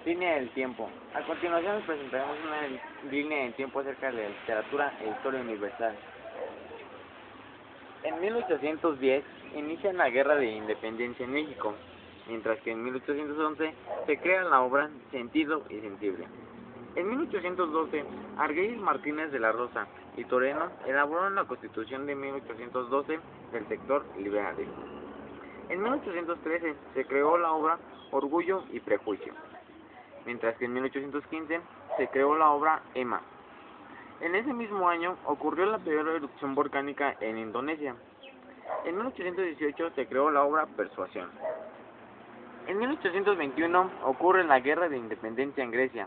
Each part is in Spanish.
Línea del tiempo. A continuación les presentaremos una línea del tiempo acerca de la literatura e historia universal. En 1810 inicia la Guerra de Independencia en México, mientras que en 1811 se crea la obra Sentido y Sensible. En 1812, Argüelles Martínez de la Rosa y Toreno elaboraron la Constitución de 1812 del sector liberal. En 1813 se creó la obra Orgullo y Prejuicio, mientras que en 1815 se creó la obra Emma. En ese mismo año ocurrió la peor erupción volcánica en Indonesia. En 1818 se creó la obra Persuasión. En 1821 ocurre la Guerra de Independencia en Grecia,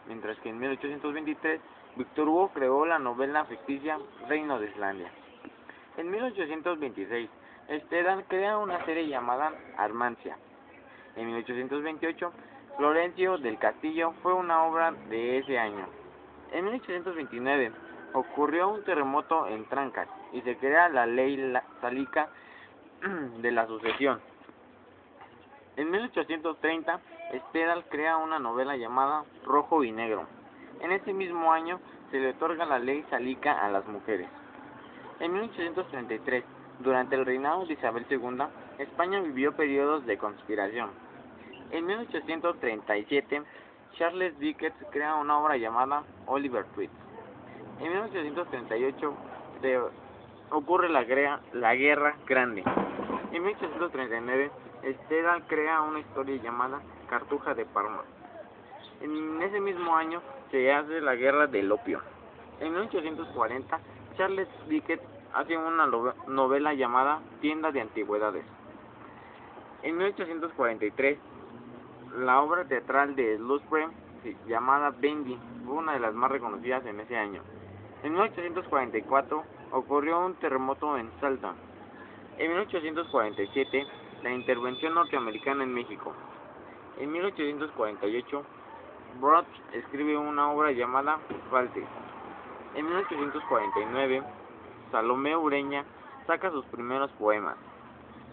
mientras que en 1823 Víctor Hugo creó la novela ficticia Reino de Islandia. En 1826 Stendhal crea una serie llamada Armancia. En 1828 Florencio del Castillo fue una obra de ese año. En 1829 ocurrió un terremoto en Trancas y se crea la ley sálica de la sucesión. En 1830 Stendhal crea una novela llamada Rojo y Negro. En ese mismo año se le otorga la ley sálica a las mujeres. En 1833, durante el reinado de Isabel II, España vivió periodos de conspiración. En 1837, Charles Dickens crea una obra llamada Oliver Twist. En 1838 ocurre la Guerra Grande. En 1839, Stendhal crea una historia llamada Cartuja de Parma. En ese mismo año se hace la Guerra del Opio. En 1840, Charles Dickens hace una novela llamada Tienda de Antigüedades. En 1843, la obra teatral de Louis llamada Bendy fue una de las más reconocidas en ese año. En 1844 ocurrió un terremoto en Salta. En 1847 la intervención norteamericana en México. En 1848 Broad escribe una obra llamada Falses. En 1849 Salomé Ureña saca sus primeros poemas.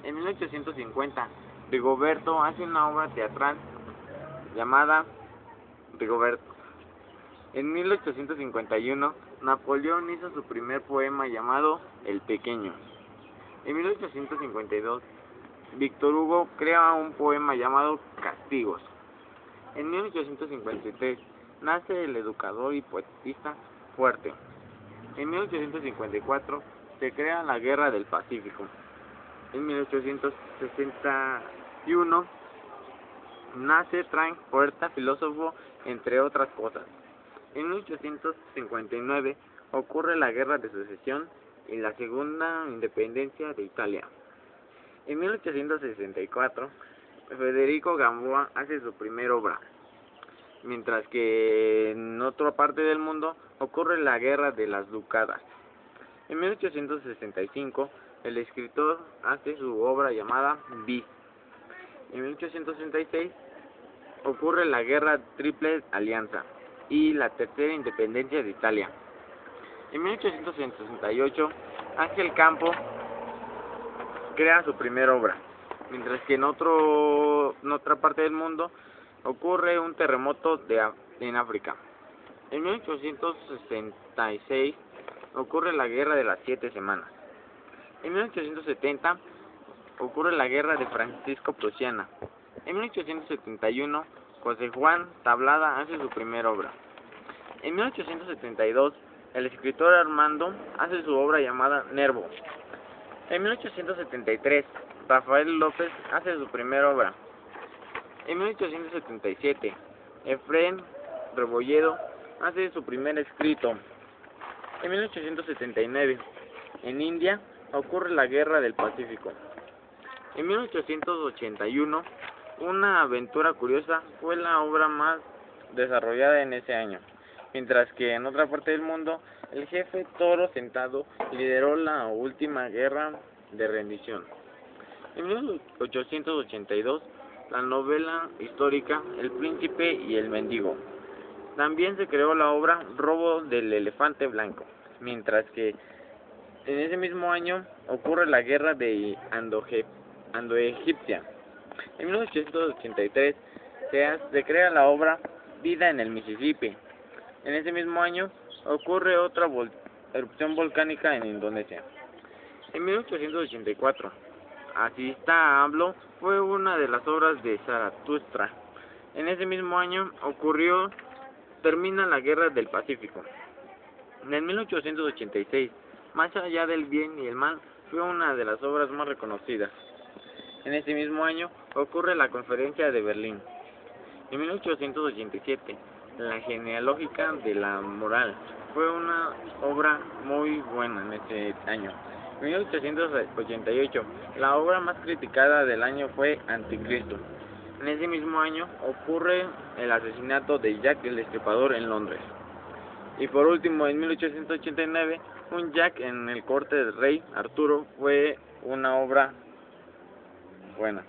En 1850 Rigoberto hace una obra teatral llamada Rigoberto. En 1851 Napoleón hizo su primer poema llamado El Pequeño. En 1852 Víctor Hugo crea un poema llamado Castigos. En 1853 nace el educador y poetista Fuerte. En 1854 se crea la Guerra del Pacífico. En 1861 nace Frank Puerta, filósofo, entre otras cosas. En 1859 ocurre la Guerra de Sucesión y la Segunda Independencia de Italia. En 1864 Federico Gamboa hace su primera obra, mientras que en otra parte del mundo ocurre la Guerra de las Ducadas. En 1865 el escritor hace su obra llamada Bis. En 1866 ocurre la Guerra Triple Alianza y la Tercera Independencia de Italia. En 1868 Ángel Campo crea su primera obra, mientras que en otra parte del mundo ocurre un terremoto en África. En 1866 ocurre la Guerra de las 7 Semanas. En 1870 ocurre la Guerra de Francisco-Prusiana. En 1871 José Juan Tablada hace su primera obra. En 1872 el escritor Armando hace su obra llamada Nervo. En 1873 Rafael López hace su primera obra. En 1877 Efrén Rebolledo hace su primer escrito. En 1879 en India ocurre la Guerra del Pacífico. En 1881 Una aventura curiosa fue la obra más desarrollada en ese año, mientras que en otra parte del mundo el jefe Toro Sentado lideró la última guerra de rendición. En 1882 la novela histórica El Príncipe y el Mendigo. También se creó la obra Robo del Elefante Blanco, mientras que en ese mismo año ocurre la Guerra de Ando-Egipcia. En 1883 se crea la obra Vida en el Mississippi. En ese mismo año ocurre otra erupción volcánica en Indonesia. En 1884, Asista Hablo fue una de las obras de Zaratustra. En ese mismo año termina la Guerra del Pacífico. En 1886, Más allá del bien y el mal fue una de las obras más reconocidas. En ese mismo año ocurre la Conferencia de Berlín. En 1887, La genealógica de la moral fue una obra muy buena en ese año. En 1888, la obra más criticada del año fue Anticristo. En ese mismo año ocurre el asesinato de Jack el Destripador en Londres. Y por último, en 1889, un Jack en el corte del rey Arturo fue una obra buena.